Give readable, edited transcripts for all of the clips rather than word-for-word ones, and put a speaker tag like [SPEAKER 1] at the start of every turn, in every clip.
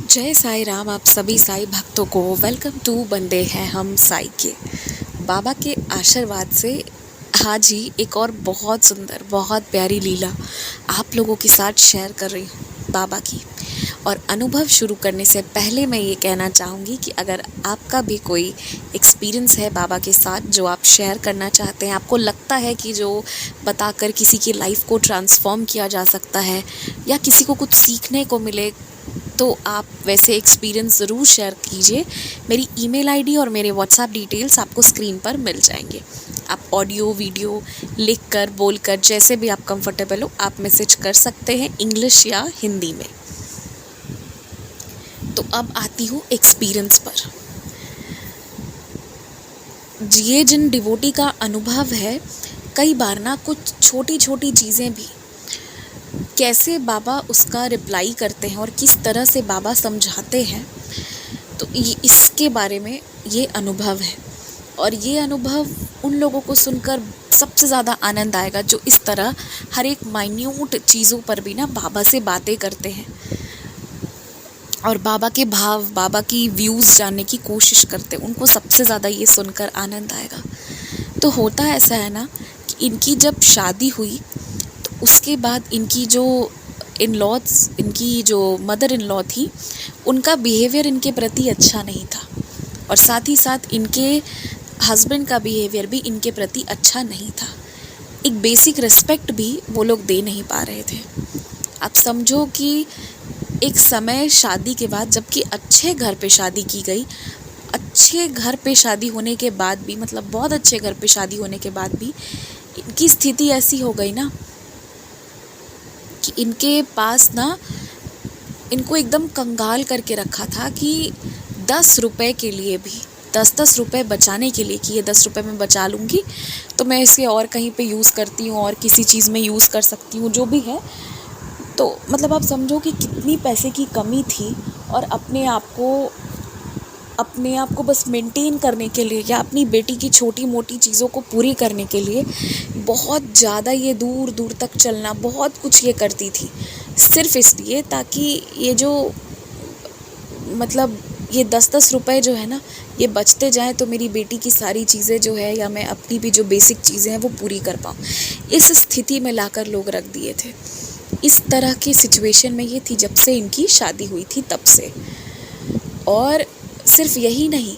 [SPEAKER 1] जय साईं राम। आप सभी साईं भक्तों को वेलकम टू बंदे हैं हम साईं के। बाबा के आशीर्वाद से आज ही एक और बहुत सुंदर बहुत प्यारी लीला आप लोगों के साथ शेयर कर रही हूँ बाबा की। और अनुभव शुरू करने से पहले मैं ये कहना चाहूँगी कि अगर आपका भी कोई एक्सपीरियंस है बाबा के साथ जो आप शेयर करना चाहते हैं, आपको लगता है कि जो बताकर किसी की लाइफ को ट्रांसफॉर्म किया जा सकता है या किसी को कुछ सीखने को मिले, तो आप वैसे एक्सपीरियंस ज़रूर शेयर कीजिए। मेरी ईमेल आईडी और मेरे व्हाट्सएप डिटेल्स आपको स्क्रीन पर मिल जाएंगे। आप ऑडियो वीडियो लिख कर बोल कर जैसे भी आप कंफर्टेबल हो आप मैसेज कर सकते हैं, इंग्लिश या हिंदी में। तो अब आती हूँ एक्सपीरियंस पर। ये जिन डिवोटी का अनुभव है, कई बार ना कुछ छोटी छोटी चीज़ें भी कैसे बाबा उसका रिप्लाई करते हैं और किस तरह से बाबा समझाते हैं, तो ये इसके बारे में ये अनुभव है। और ये अनुभव उन लोगों को सुनकर सबसे ज़्यादा आनंद आएगा जो इस तरह हर एक माइन्यूट चीज़ों पर भी ना बाबा से बातें करते हैं और बाबा के भाव, बाबा की व्यूज़ जानने की कोशिश करते हैं। उनको सबसे ज़्यादा ये सुनकर आनंद आएगा। तो होता ऐसा है ना कि इनकी जब शादी हुई तो उसके बाद इनकी जो इनकी जो मदर इन लॉ थी, उनका बिहेवियर इनके प्रति अच्छा नहीं था और साथ ही साथ इनके हस्बैंड का बिहेवियर भी इनके प्रति अच्छा नहीं था। एक बेसिक रिस्पेक्ट भी वो लोग दे नहीं पा रहे थे। आप समझो कि एक समय शादी के बाद, जबकि अच्छे घर पे शादी की गई, अच्छे घर पे शादी होने के बाद भी, मतलब बहुत अच्छे घर पे शादी होने के बाद भी इनकी स्थिति ऐसी हो गई ना कि इनके पास ना इनको एकदम कंगाल करके रखा था कि 10 रुपए के लिए भी, 10-10 रुपए बचाने के लिए कि ये 10 रुपए मैं बचा लूँगी तो मैं इसे और कहीं पे यूज़ करती हूँ और किसी चीज़ में यूज़ कर सकती हूँ, जो भी है। तो मतलब आप समझो कि कितनी पैसे की कमी थी और अपने आप को बस मेंटेन करने के लिए या अपनी बेटी की छोटी मोटी चीज़ों को पूरी करने के लिए बहुत ज़्यादा ये दूर दूर तक चलना, बहुत कुछ ये करती थी, सिर्फ इसलिए ताकि ये जो मतलब ये 10-10 रुपए जो है ना, ये बचते जाएँ तो मेरी बेटी की सारी चीज़ें जो है या मैं अपनी भी जो बेसिक चीज़ें हैं वो पूरी कर पाऊँ। इस स्थिति में लाकर लोग रख दिए थे। इस तरह की सिचुएशन में ये थी जब से इनकी शादी हुई थी तब से। और सिर्फ यही नहीं,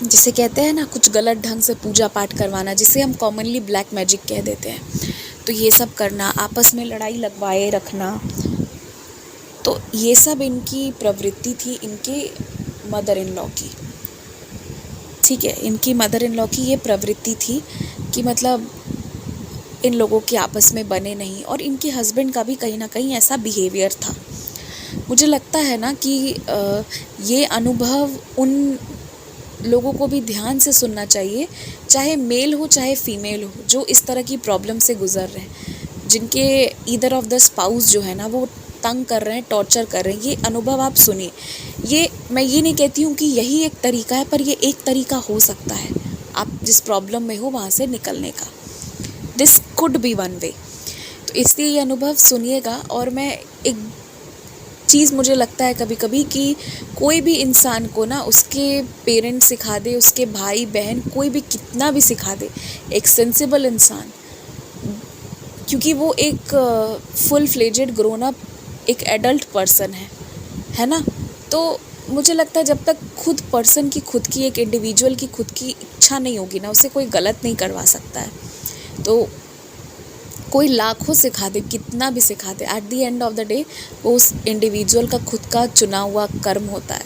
[SPEAKER 1] जिसे कहते हैं ना कुछ गलत ढंग से पूजा पाठ करवाना, जिसे हम कॉमनली ब्लैक मैजिक कह देते हैं, तो ये सब करना, आपस में लड़ाई लगवाए रखना, तो ये सब इनकी प्रवृत्ति थी इनके मदर इन लॉ की। ठीक है, इनकी मदर इन लॉ की ये प्रवृत्ति थी कि मतलब इन लोगों के आपस में बने नहीं, और इनके हस्बैंड का भी कहीं ना कहीं ऐसा बिहेवियर था। मुझे लगता है ना कि ये अनुभव उन लोगों को भी ध्यान से सुनना चाहिए, चाहे मेल हो चाहे फीमेल हो, जो इस तरह की प्रॉब्लम से गुजर रहे हैं, जिनके ईदर ऑफ द स्पाउस जो है ना वो तंग कर रहे हैं, टॉर्चर कर रहे हैं। ये अनुभव आप सुनिए। मैं ये नहीं कहती हूँ कि यही एक तरीका है, पर ये एक तरीका हो सकता है आप जिस प्रॉब्लम में हो वहाँ से निकलने का। This could be one way. तो इसलिए ये अनुभव सुनिएगा। और मैं एक चीज़ मुझे लगता है कभी कभी कि कोई भी इंसान को ना उसके पेरेंट्स सिखा दे, उसके भाई बहन कोई भी कितना भी सिखा दे, एक सेंसिबल इंसान, क्योंकि वो एक फुल फ्लेजेड ग्रोन अप एक एडल्ट पर्सन है ना। तो मुझे लगता है जब तक खुद पर्सन की, खुद की एक इंडिविजुअल की खुद की इच्छा नहीं होगी ना, उसे कोई गलत नहीं करवा सकता है। तो कोई लाखों सिखा दे, कितना भी सिखा दे, at the end of the day वो उस इंडिविजुअल का खुद का चुना हुआ कर्म होता है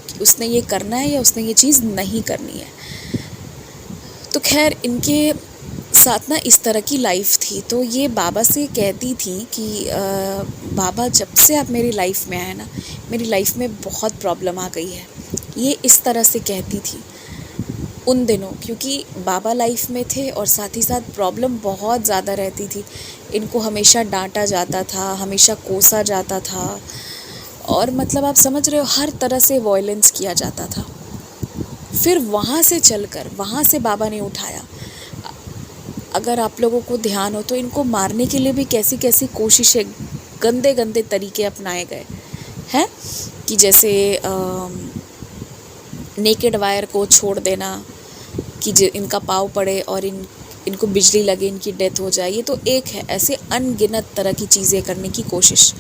[SPEAKER 1] कि उसने ये करना है या उसने ये चीज़ नहीं करनी है। तो खैर इनके साथ ना इस तरह की लाइफ थी। तो ये बाबा से कहती थी कि बाबा जब से आप मेरी लाइफ में आए ना, मेरी लाइफ में बहुत प्रॉब्लम आ गई है। ये इस तरह से कहती थी उन दिनों, क्योंकि बाबा लाइफ में थे और साथ ही साथ प्रॉब्लम बहुत ज़्यादा रहती थी। इनको हमेशा डांटा जाता था, हमेशा कोसा जाता था, और मतलब आप समझ रहे हो हर तरह से वॉयलेंस किया जाता था। फिर वहाँ से चलकर वहाँ से बाबा ने उठाया। अगर आप लोगों को ध्यान हो तो इनको मारने के लिए भी कैसी कैसी कोशिशें, गंदे गंदे तरीके अपनाए गए, है कि जैसे नेकेड वायर को छोड़ देना कि इनका पाँव पड़े और इनको बिजली लगे, इनकी डेथ हो जाए, ये तो एक है। ऐसे अनगिनत तरह की चीज़ें करने की कोशिश,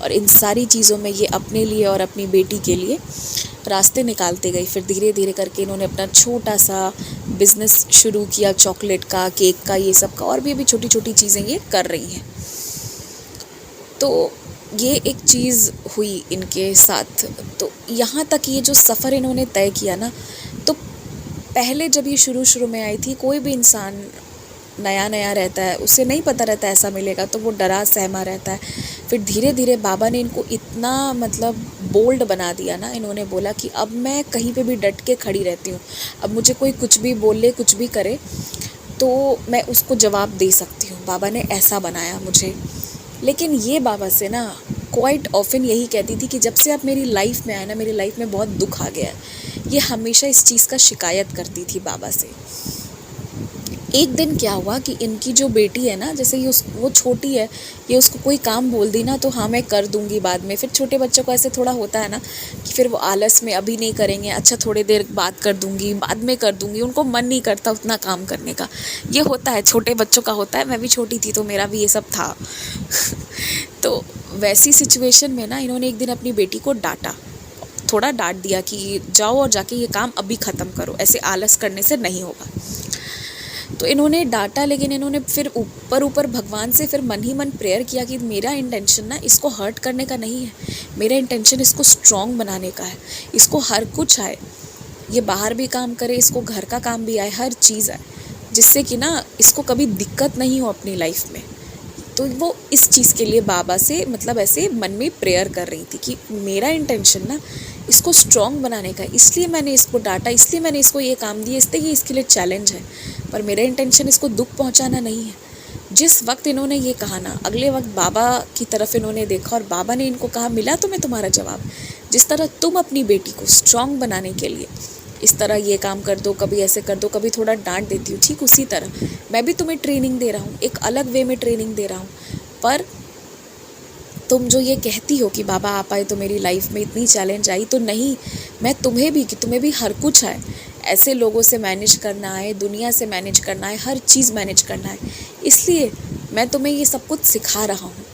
[SPEAKER 1] और इन सारी चीज़ों में ये अपने लिए और अपनी बेटी के लिए रास्ते निकालते गई। फिर धीरे धीरे करके इन्होंने अपना छोटा सा बिज़नेस शुरू किया, चॉकलेट का, केक का, ये सब का, और भी अभी छोटी छोटी चीज़ें ये कर रही हैं। तो ये एक चीज़ हुई इनके साथ। तो यहाँ तक ये जो सफ़र इन्होंने तय किया ना, तो पहले जब ये शुरू में आई थी, कोई भी इंसान नया नया रहता है, उसे नहीं पता रहता ऐसा मिलेगा, तो वो डरा सहमा रहता है। फिर धीरे धीरे बाबा ने इनको इतना मतलब बोल्ड बना दिया ना, इन्होंने बोला कि अब मैं कहीं पे भी डट के खड़ी रहती हूँ, अब मुझे कोई कुछ भी बोल ले, कुछ भी करे, तो मैं उसको जवाब दे सकती हूँ। बाबा ने ऐसा बनाया मुझे। लेकिन ये बाबा से ना क्वाइट ऑफन यही कहती थी कि जब से आप मेरी लाइफ में आए ना, मेरी लाइफ में बहुत दुख आ गया है। ये हमेशा इस चीज़ का शिकायत करती थी बाबा से। एक दिन क्या हुआ कि इनकी जो बेटी है ना, जैसे ये वो छोटी है, ये उसको कोई काम बोल दी ना, तो हाँ मैं कर दूंगी बाद में। फिर छोटे बच्चों को ऐसे थोड़ा होता है ना कि फिर वो आलस में अभी नहीं करेंगे, अच्छा थोड़ी देर बाद कर दूंगी, बाद में कर दूंगी, उनको मन नहीं करता उतना काम करने का। ये होता है, छोटे बच्चों का होता है। मैं भी छोटी थी तो मेरा भी ये सब था। तो वैसी सिचुएशन में ना इन्होंने एक दिन अपनी बेटी को डांटा, थोड़ा डांट दिया कि जाओ और जाके ये काम अभी ख़त्म करो, ऐसे आलस करने से नहीं होगा। तो इन्होंने डांटा, लेकिन इन्होंने फिर ऊपर भगवान से फिर मन ही मन प्रेयर किया कि मेरा इंटेंशन ना इसको हर्ट करने का नहीं है, मेरा इंटेंशन इसको स्ट्रॉन्ग बनाने का है, इसको हर कुछ आए, ये बाहर भी काम करे, इसको घर का काम भी आए, हर चीज़ आए, जिससे कि ना इसको कभी दिक्कत नहीं हो अपनी लाइफ में। तो वो इस चीज़ के लिए बाबा से मतलब ऐसे मन में प्रेयर कर रही थी कि मेरा इंटेंशन ना इसको स्ट्रॉन्ग बनाने का, इसलिए मैंने इसको डांटा, इसलिए मैंने इसको ये काम दिया, इसलिए ये इसके लिए चैलेंज है, पर मेरा इंटेंशन इसको दुख पहुंचाना नहीं है। जिस वक्त इन्होंने ये कहा ना, अगले वक्त बाबा की तरफ इन्होंने देखा और बाबा ने इनको कहा, मिला तुम्हें तुम्हारा जवाब। जिस तरह तुम अपनी बेटी को स्ट्रॉन्ग बनाने के लिए इस तरह ये काम कर दो, कभी ऐसे कर दो, कभी थोड़ा डांट देती हूँ, ठीक उसी तरह मैं भी तुम्हें ट्रेनिंग दे रहा हूँ, एक अलग वे में ट्रेनिंग दे रहा हूँ। पर तुम जो ये कहती हो कि बाबा आप आए तो मेरी लाइफ में इतनी चैलेंज आई, तो नहीं, मैं तुम्हें भी, कि तुम्हें भी हर कुछ आए, ऐसे लोगों से मैनेज करना है, दुनिया से मैनेज करना है, हर चीज़ मैनेज करना है, इसलिए मैं तुम्हें ये सब कुछ सिखा रहा हूँ।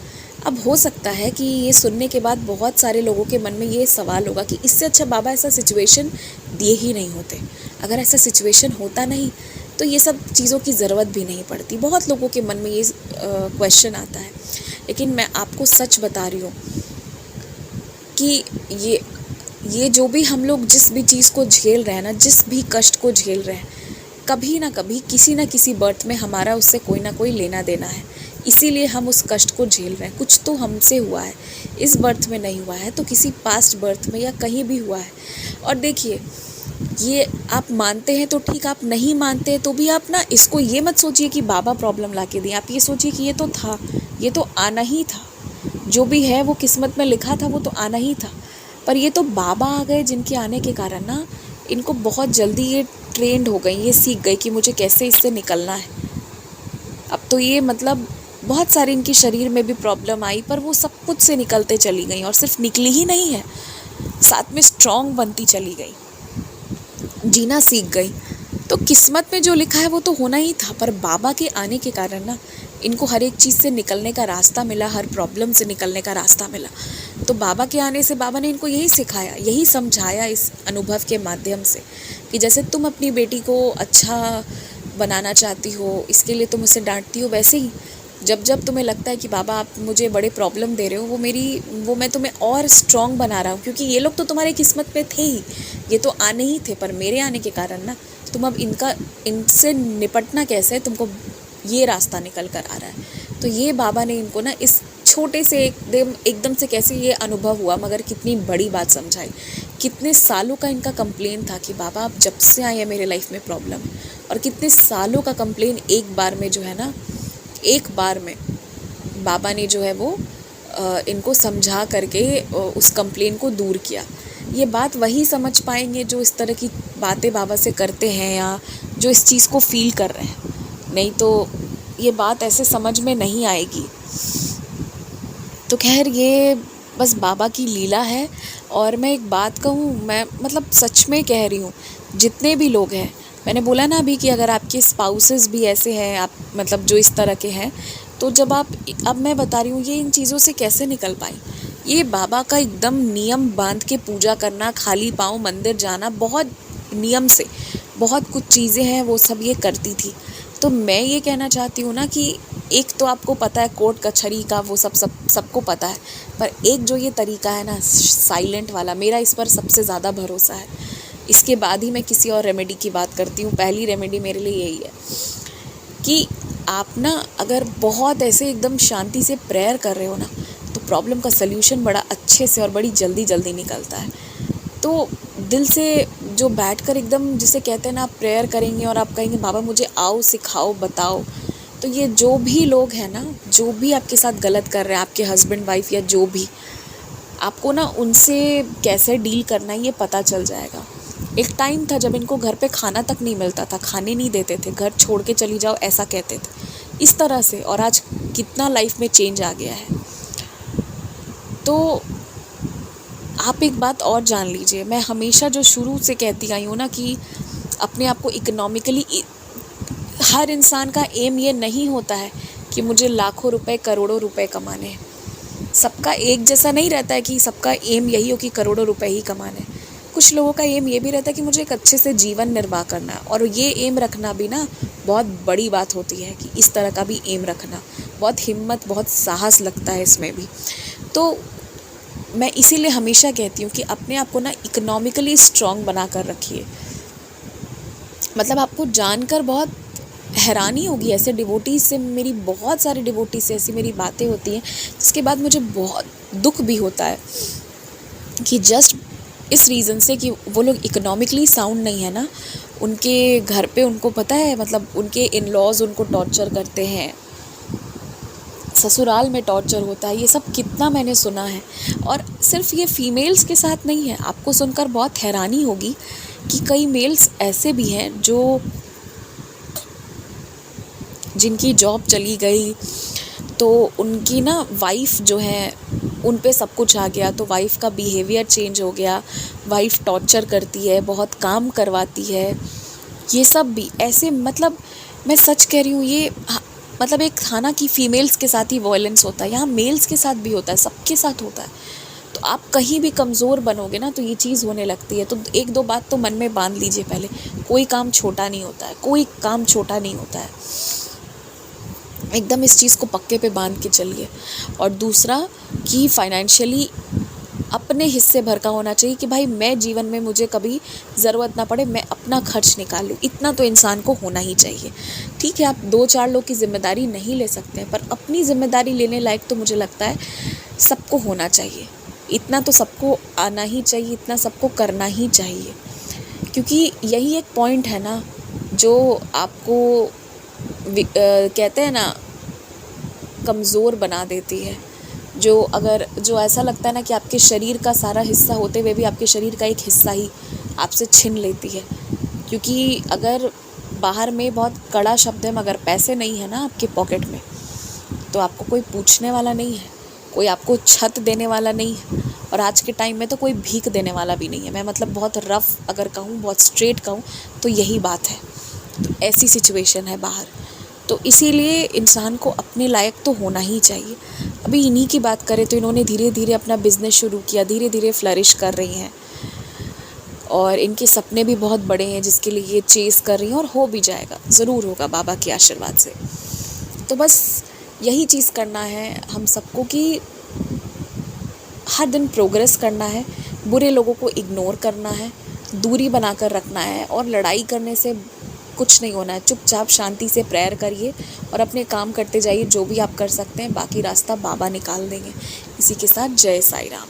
[SPEAKER 1] अब हो सकता है कि ये सुनने के बाद बहुत सारे लोगों के मन में ये सवाल होगा कि इससे अच्छा बाबा ऐसा सिचुएशन दिए ही नहीं होते। अगर ऐसा सिचुएशन होता नहीं तो ये सब चीज़ों की ज़रूरत भी नहीं पड़ती। बहुत लोगों के मन में ये क्वेश्चन आता है, लेकिन मैं आपको सच बता रही हूँ कि ये जो भी हम लोग जिस भी चीज़ को झेल रहे हैं ना, जिस भी कष्ट को झेल रहे हैं, कभी ना कभी किसी ना किसी बर्थ में हमारा उससे कोई ना कोई लेना देना है, इसीलिए हम उस कष्ट को झेल रहे हैं। कुछ तो हमसे हुआ है, इस बर्थ में नहीं हुआ है तो किसी पास्ट बर्थ में या कहीं भी हुआ है। और देखिए, ये आप मानते हैं तो ठीक, आप नहीं मानते तो भी आप ना इसको ये मत सोचिए कि बाबा प्रॉब्लम ला के दिए, आप ये सोचिए कि ये तो था, ये तो आना ही था, जो भी है वो किस्मत में लिखा था, वो तो आना ही था। पर ये तो बाबा आ गए जिनके आने के कारण ना इनको बहुत जल्दी ये ट्रेंड हो गई, ये सीख गई कि मुझे कैसे इससे निकलना है। अब तो ये मतलब बहुत सारी इनकी शरीर में भी प्रॉब्लम आई, पर वो सब कुछ से निकलते चली गई, और सिर्फ निकली ही नहीं है, साथ में स्ट्रॉन्ग बनती चली गई, जीना सीख गई। तो किस्मत में जो लिखा है वो तो होना ही था, पर बाबा के आने के कारण ना इनको हर एक चीज़ से निकलने का रास्ता मिला, हर प्रॉब्लम से निकलने का रास्ता मिला। तो बाबा के आने से बाबा ने इनको यही सिखाया, यही समझाया इस अनुभव के माध्यम से कि जैसे तुम अपनी बेटी को अच्छा बनाना चाहती हो, इसके लिए तुम उसे डांटती हो, वैसे ही जब जब तुम्हें लगता है कि बाबा आप मुझे बड़े प्रॉब्लम दे रहे हो, वो मैं तुम्हें और स्ट्रॉन्ग बना रहा हूँ, क्योंकि ये लोग तो तुम्हारे किस्मत में थे ही, ये तो आने ही थे, पर मेरे आने के कारण ना तुम अब इनसे निपटना कैसे है, तुमको ये रास्ता निकल कर आ रहा है। तो ये बाबा ने इनको ना इस छोटे से एकदम से कैसे ये अनुभव हुआ, मगर कितनी बड़ी बात समझाई। कितने सालों का इनका कंप्लेन था कि बाबा आप जब से आए हैं मेरे लाइफ में प्रॉब्लम, और कितने सालों का कंप्लेन एक बार में जो है ना, एक बार में बाबा ने जो है वो इनको समझा करके उस कंप्लेन को दूर किया। ये बात वही समझ पाएंगे जो इस तरह की बातें बाबा से करते हैं या जो इस चीज़ को फील कर रहे हैं, नहीं तो ये बात ऐसे समझ में नहीं आएगी। तो खैर, ये बस बाबा की लीला है। और मैं एक बात कहूँ, मैं मतलब सच में कह रही हूँ, जितने भी लोग हैं, मैंने बोला ना अभी कि अगर आपके स्पाउसेस भी ऐसे हैं, आप मतलब जो इस तरह के हैं, तो जब आप, अब मैं बता रही हूँ ये इन चीज़ों से कैसे निकल पाई। ये बाबा का एकदम नियम बांध के पूजा करना, खाली पाँव मंदिर जाना, बहुत नियम से, बहुत कुछ चीज़ें हैं वो सब ये करती थी। तो मैं ये कहना चाहती हूँ ना कि एक तो आपको पता है कोर्ट कचहरी का, वो सबको पता है, पर एक जो ये तरीका है ना साइलेंट वाला, मेरा इस पर सबसे ज़्यादा भरोसा है। इसके बाद ही मैं किसी और रेमेडी की बात करती हूँ। पहली रेमेडी मेरे लिए यही है कि आप ना अगर बहुत ऐसे एकदम शांति से प्रेयर कर रहे हो ना, तो प्रॉब्लम का सल्यूशन बड़ा अच्छे से और बड़ी जल्दी जल्दी निकलता है। तो दिल से जो बैठकर एकदम, जिसे कहते हैं ना, आप प्रेयर करेंगे और आप कहेंगे बाबा मुझे आओ, सिखाओ, बताओ, तो ये जो भी लोग हैं ना, जो भी आपके साथ गलत कर रहे हैं, आपके हस्बैंड वाइफ या जो भी, आपको ना उनसे कैसे डील करना है ये पता चल जाएगा। एक टाइम था जब इनको घर पे खाना तक नहीं मिलता था, खाने नहीं देते थे, घर छोड़ के चली जाओ ऐसा कहते थे, इस तरह से। और आज कितना लाइफ में चेंज आ गया है। तो आप एक बात और जान लीजिए, मैं हमेशा जो शुरू से कहती आई हूँ ना कि अपने आप को इकोनॉमिकली, हर इंसान का एम ये नहीं होता है कि मुझे लाखों रुपए, करोड़ों रुपए कमाने हैं। सबका एक जैसा नहीं रहता है कि सबका एम यही हो कि करोड़ों रुपए ही कमाने। कुछ लोगों का एम ये भी रहता है कि मुझे एक अच्छे से जीवन निर्वाह करना है। और ये एम रखना भी ना बहुत बड़ी बात होती है कि इस तरह का भी एम रखना, बहुत हिम्मत, बहुत साहस लगता है इसमें भी। तो मैं इसीलिए हमेशा कहती हूँ कि अपने आप को ना इकोनॉमिकली स्ट्रॉन्ग बना कर रखिए। मतलब आपको जानकर बहुत हैरानी होगी, ऐसे डिवोटीज से, मेरी बहुत सारी डिवोटीज से ऐसी मेरी बातें होती हैं जिसके बाद मुझे बहुत दुख भी होता है कि जस्ट इस रीज़न से कि वो लोग इकोनॉमिकली साउंड नहीं है ना, उनके घर पे उनको पता है, मतलब उनके इन लॉज उनको टॉर्चर करते हैं, ससुराल में टॉर्चर होता है, ये सब कितना मैंने सुना है। और सिर्फ ये फीमेल्स के साथ नहीं है, आपको सुनकर बहुत हैरानी होगी कि कई मेल्स ऐसे भी हैं जो, जिनकी जॉब चली गई तो उनकी ना वाइफ जो है उन पे सब कुछ आ गया, तो वाइफ का बिहेवियर चेंज हो गया, वाइफ टॉर्चर करती है, बहुत काम करवाती है, ये सब भी ऐसे, मतलब मैं सच कह रही हूँ, ये मतलब एक थाना की फ़ीमेल्स के साथ ही वायलेंस होता है, यहाँ मेल्स के साथ भी होता है, सबके साथ होता है। तो आप कहीं भी कमज़ोर बनोगे ना तो ये चीज़ होने लगती है। तो एक दो बात तो मन में बांध लीजिए पहले, कोई काम छोटा नहीं होता है, कोई काम छोटा नहीं होता है, एकदम इस चीज़ को पक्के पे बांध के चलिए। और दूसरा कि फाइनेंशियली अपने हिस्से भर का होना चाहिए कि भाई मैं जीवन में, मुझे कभी ज़रूरत ना पड़े, मैं अपना खर्च निकालूँ, इतना तो इंसान को होना ही चाहिए। ठीक है, आप 2-4 लोग की ज़िम्मेदारी नहीं ले सकते हैं, पर अपनी ज़िम्मेदारी लेने लायक तो मुझे लगता है सबको होना चाहिए। इतना तो सबको आना ही चाहिए, इतना सबको करना ही चाहिए, क्योंकि यही एक पॉइंट है ना जो आपको कहते हैं ना कमज़ोर बना देती है। जो ऐसा लगता है ना कि आपके शरीर का सारा हिस्सा होते हुए भी आपके शरीर का एक हिस्सा ही आपसे छीन लेती है। क्योंकि अगर बाहर में बहुत कड़ा शब्द है, मगर पैसे नहीं है ना आपके पॉकेट में, तो आपको कोई पूछने वाला नहीं है, कोई आपको छत देने वाला नहीं है, और आज के टाइम में तो कोई भीख देने वाला भी नहीं है। मैं मतलब बहुत रफ़ अगर कहूँ, बहुत स्ट्रेट कहूँ तो यही बात है। तो ऐसी सिचुएशन है बाहर, तो इसीलिए इंसान को अपने लायक तो होना ही चाहिए। अभी इन्हीं की बात करें तो इन्होंने धीरे धीरे अपना बिज़नेस शुरू किया, धीरे धीरे फ्लरिश कर रही हैं, और इनके सपने भी बहुत बड़े हैं जिसके लिए ये चेस कर रही हैं, और हो भी जाएगा, ज़रूर होगा बाबा के आशीर्वाद से। तो बस यही चीज़ करना है हम सबको कि हर दिन प्रोग्रेस करना है, बुरे लोगों को इग्नोर करना है, दूरी बनाकर रखना है, और लड़ाई करने से कुछ नहीं होना है। चुपचाप शांति से प्रेयर करिए और अपने काम करते जाइए, जो भी आप कर सकते हैं, बाकी रास्ता बाबा निकाल देंगे। इसी के साथ जय साईं राम।